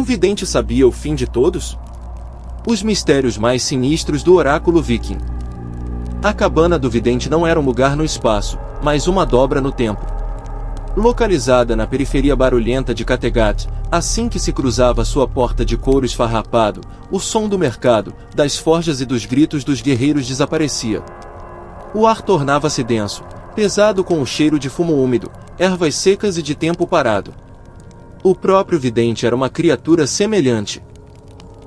vidente sabia o fim de todos? Os mistérios mais sinistros do oráculo viking. A cabana do vidente não era um lugar no espaço, mas uma dobra no tempo. Localizada na periferia barulhenta de Kattegat, assim que se cruzava sua porta de couro esfarrapado, o som do mercado, das forjas e dos gritos dos guerreiros desaparecia. O ar tornava-se denso, pesado com o cheiro de fumo úmido, ervas secas e de tempo parado. O próprio vidente era uma criatura semelhante.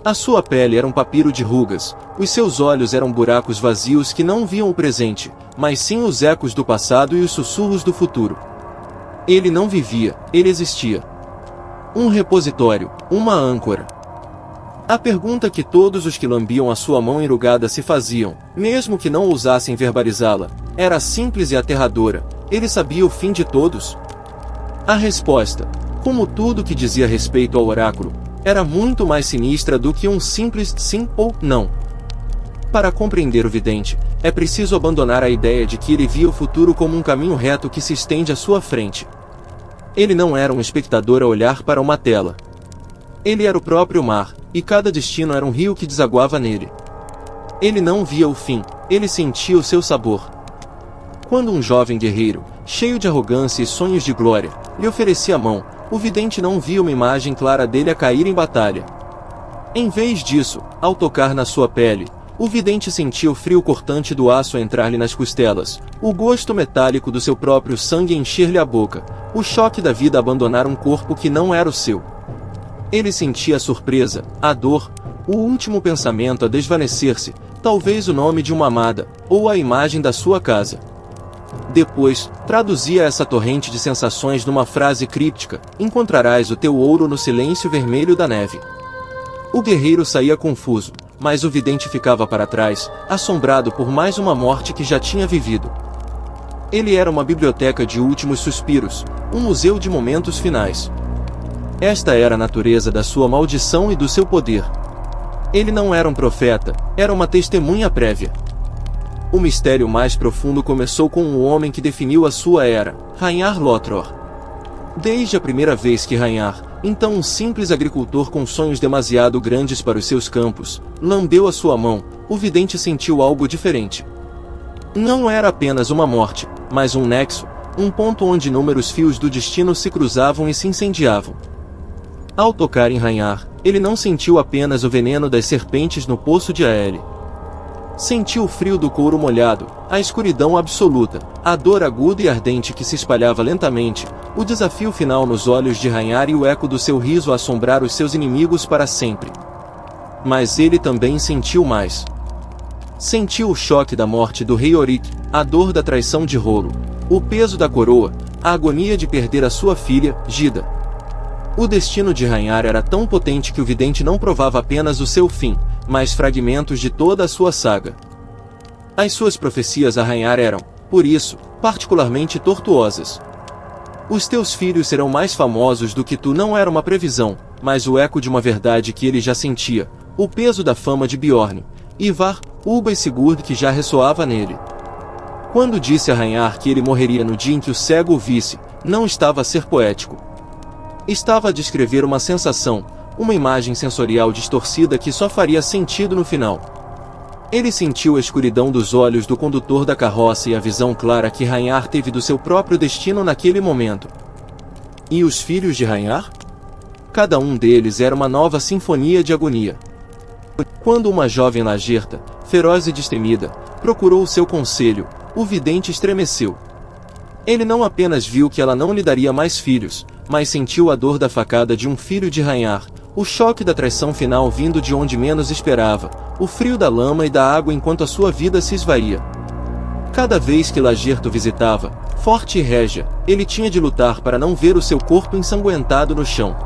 A sua pele era um papiro de rugas, os seus olhos eram buracos vazios que não viam o presente, mas sim os ecos do passado e os sussurros do futuro. Ele não vivia, ele existia. Um repositório, uma âncora. A pergunta que todos os que lambiam a sua mão enrugada se faziam, mesmo que não ousassem verbalizá-la, era simples e aterradora: ele sabia o fim de todos? A resposta, como tudo que dizia respeito ao oráculo, era muito mais sinistra do que um simples sim ou não. Para compreender o vidente, é preciso abandonar a ideia de que ele via o futuro como um caminho reto que se estende à sua frente. Ele não era um espectador a olhar para uma tela. Ele era o próprio mar, e cada destino era um rio que desaguava nele. Ele não via o fim, ele sentia o seu sabor. Quando um jovem guerreiro, cheio de arrogância e sonhos de glória, lhe oferecia a mão, o vidente não via uma imagem clara dele a cair em batalha. Em vez disso, ao tocar na sua pele, o vidente sentia o frio cortante do aço entrar-lhe nas costelas, o gosto metálico do seu próprio sangue encher-lhe a boca, o choque da vida abandonar um corpo que não era o seu. Ele sentia a surpresa, a dor, o último pensamento a desvanecer-se, talvez o nome de uma amada, ou a imagem da sua casa. Depois, traduzia essa torrente de sensações numa frase críptica: encontrarás o teu ouro no silêncio vermelho da neve. O guerreiro saía confuso, mas o vidente ficava para trás, assombrado por mais uma morte que já tinha vivido. Ele era uma biblioteca de últimos suspiros, um museu de momentos finais. Esta era a natureza da sua maldição e do seu poder. Ele não era um profeta, era uma testemunha prévia. O mistério mais profundo começou com um homem que definiu a sua era, Ragnar Lothbrok. Desde a primeira vez que Ragnar, então um simples agricultor com sonhos demasiado grandes para os seus campos, lambeu a sua mão, o vidente sentiu algo diferente. Não era apenas uma morte, mas um nexo, um ponto onde inúmeros fios do destino se cruzavam e se incendiavam. Ao tocar em Ragnar, ele não sentiu apenas o veneno das serpentes no poço de Aelle. Sentiu o frio do couro molhado, a escuridão absoluta, a dor aguda e ardente que se espalhava lentamente, o desafio final nos olhos de Ragnar e o eco do seu riso a assombrar os seus inimigos para sempre. Mas ele também sentiu mais. Sentiu o choque da morte do rei Orik, a dor da traição de Rolo, o peso da coroa, a agonia de perder a sua filha, Gyda. O destino de Ragnar era tão potente que o vidente não provava apenas o seu fim, mas fragmentos de toda a sua saga. As suas profecias a Ragnar eram, por isso, particularmente tortuosas. Os teus filhos serão mais famosos do que tu não era uma previsão, mas o eco de uma verdade que ele já sentia, o peso da fama de Bjorn, Ivar, Ubba e Sigurd que já ressoava nele. Quando disse a Ragnar que ele morreria no dia em que o cego o visse, não estava a ser poético. Estava a descrever uma sensação, uma imagem sensorial distorcida que só faria sentido no final. Ele sentiu a escuridão dos olhos do condutor da carroça e a visão clara que Ragnar teve do seu próprio destino naquele momento. E os filhos de Ragnar? Cada um deles era uma nova sinfonia de agonia. Quando uma jovem lagerta, feroz e destemida, procurou o seu conselho, o vidente estremeceu. Ele não apenas viu que ela não lhe daria mais filhos, mas sentiu a dor da facada de um filho de Ragnar, o choque da traição final vindo de onde menos esperava, o frio da lama e da água enquanto a sua vida se esvaía. Cada vez que Lagerto visitava, forte e régia, ele tinha de lutar para não ver o seu corpo ensanguentado no chão.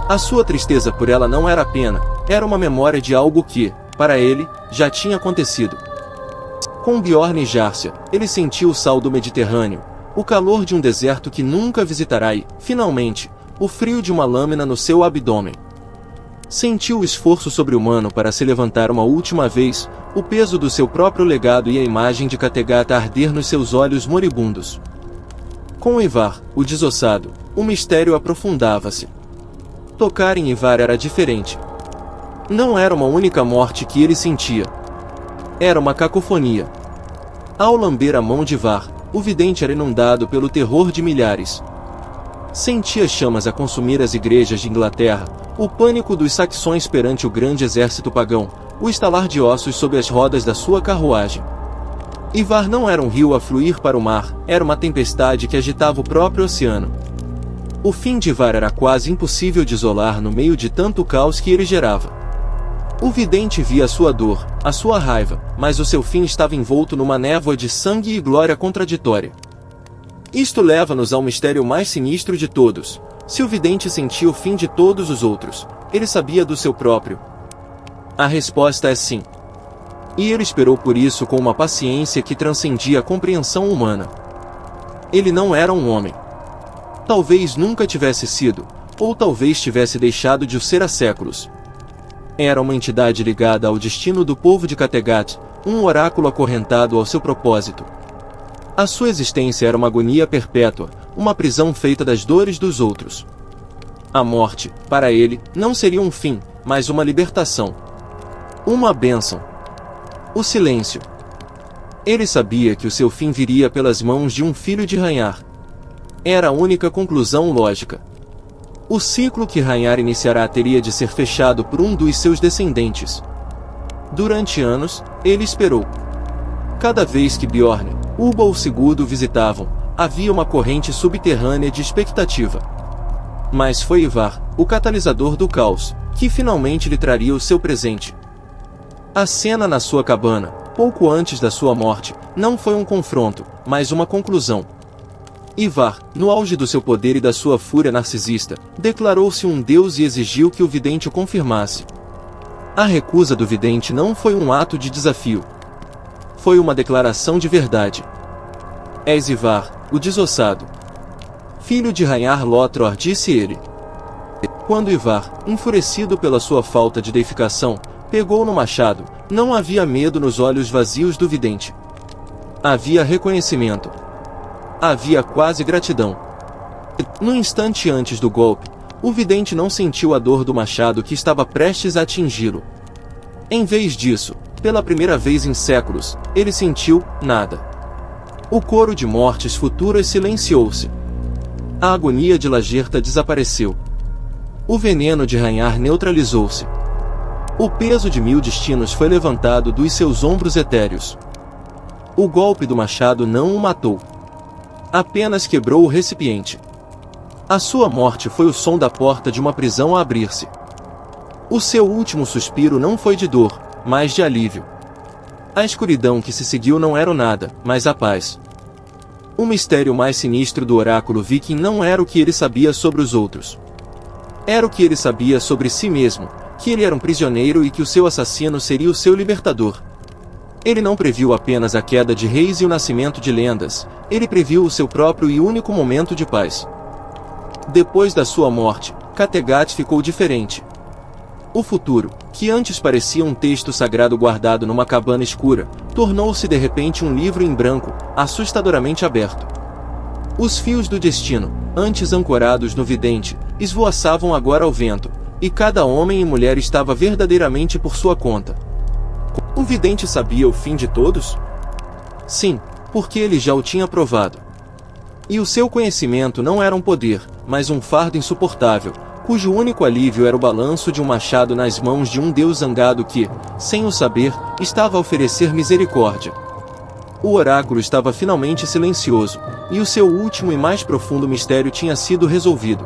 A sua tristeza por ela não era pena, era uma memória de algo que, para ele, já tinha acontecido. Com Bjorn e Jarcia, ele sentiu o sal do Mediterrâneo, o calor de um deserto que nunca visitará e, finalmente, o frio de uma lâmina no seu abdômen. Sentiu o esforço sobre-humano para se levantar uma última vez, o peso do seu próprio legado e a imagem de Kattegat a arder nos seus olhos moribundos. Com Ivar, o desossado, o mistério aprofundava-se. Tocar em Ivar era diferente. Não era uma única morte que ele sentia. Era uma cacofonia. Ao lamber a mão de Ivar, o vidente era inundado pelo terror de milhares. Sentia chamas a consumir as igrejas de Inglaterra, o pânico dos saxões perante o grande exército pagão, o estalar de ossos sob as rodas da sua carruagem. Ivar não era um rio a fluir para o mar, era uma tempestade que agitava o próprio oceano. O fim de Ivar era quase impossível de isolar no meio de tanto caos que ele gerava. O vidente via a sua dor, a sua raiva, mas o seu fim estava envolto numa névoa de sangue e glória contraditória. Isto leva-nos ao mistério mais sinistro de todos. Se o vidente sentia o fim de todos os outros, ele sabia do seu próprio. A resposta é sim. E ele esperou por isso com uma paciência que transcendia a compreensão humana. Ele não era um homem. Talvez nunca tivesse sido, ou talvez tivesse deixado de o ser há séculos. Era uma entidade ligada ao destino do povo de Kattegat, um oráculo acorrentado ao seu propósito. A sua existência era uma agonia perpétua, uma prisão feita das dores dos outros. A morte, para ele, não seria um fim, mas uma libertação. Uma bênção. O silêncio. Ele sabia que o seu fim viria pelas mãos de um filho de Rhaenyra. Era a única conclusão lógica. O ciclo que Rhaenyra iniciará teria de ser fechado por um dos seus descendentes. Durante anos, ele esperou. Cada vez que Bjorn, Ubba ou Sigurd o visitavam, havia uma corrente subterrânea de expectativa. Mas foi Ivar, o catalisador do caos, que finalmente lhe traria o seu presente. A cena na sua cabana, pouco antes da sua morte, não foi um confronto, mas uma conclusão. Ivar, no auge do seu poder e da sua fúria narcisista, declarou-se um deus e exigiu que o vidente o confirmasse. A recusa do vidente não foi um ato de desafio. Foi uma declaração de verdade. És Ivar, o desossado. Filho de Rhaenyra Lothbrok, disse ele. Quando Ivar, enfurecido pela sua falta de deificação, pegou no machado, não havia medo nos olhos vazios do vidente. Havia reconhecimento. Havia quase gratidão. No instante antes do golpe, o vidente não sentiu a dor do machado que estava prestes a atingi-lo. Em vez disso, pela primeira vez em séculos, ele sentiu nada. O coro de mortes futuras silenciou-se. A agonia de Lagertha desapareceu. O veneno de Rhaenyra neutralizou-se. O peso de 1000 destinos foi levantado dos seus ombros etéreos. O golpe do machado não o matou. Apenas quebrou o recipiente. A sua morte foi o som da porta de uma prisão a abrir-se. O seu último suspiro não foi de dor, mas de alívio. A escuridão que se seguiu não era o nada, mas a paz. O mistério mais sinistro do oráculo viking não era o que ele sabia sobre os outros. Era o que ele sabia sobre si mesmo, que ele era um prisioneiro e que o seu assassino seria o seu libertador. Ele não previu apenas a queda de reis e o nascimento de lendas, ele previu o seu próprio e único momento de paz. Depois da sua morte, Kattegat ficou diferente. O futuro, que antes parecia um texto sagrado guardado numa cabana escura, tornou-se de repente um livro em branco, assustadoramente aberto. Os fios do destino, antes ancorados no vidente, esvoaçavam agora ao vento, e cada homem e mulher estava verdadeiramente por sua conta. O vidente sabia o fim de todos? Sim, porque ele já o tinha provado. E o seu conhecimento não era um poder, mas um fardo insuportável, cujo único alívio era o balanço de um machado nas mãos de um deus zangado que, sem o saber, estava a oferecer misericórdia. O oráculo estava finalmente silencioso, e o seu último e mais profundo mistério tinha sido resolvido.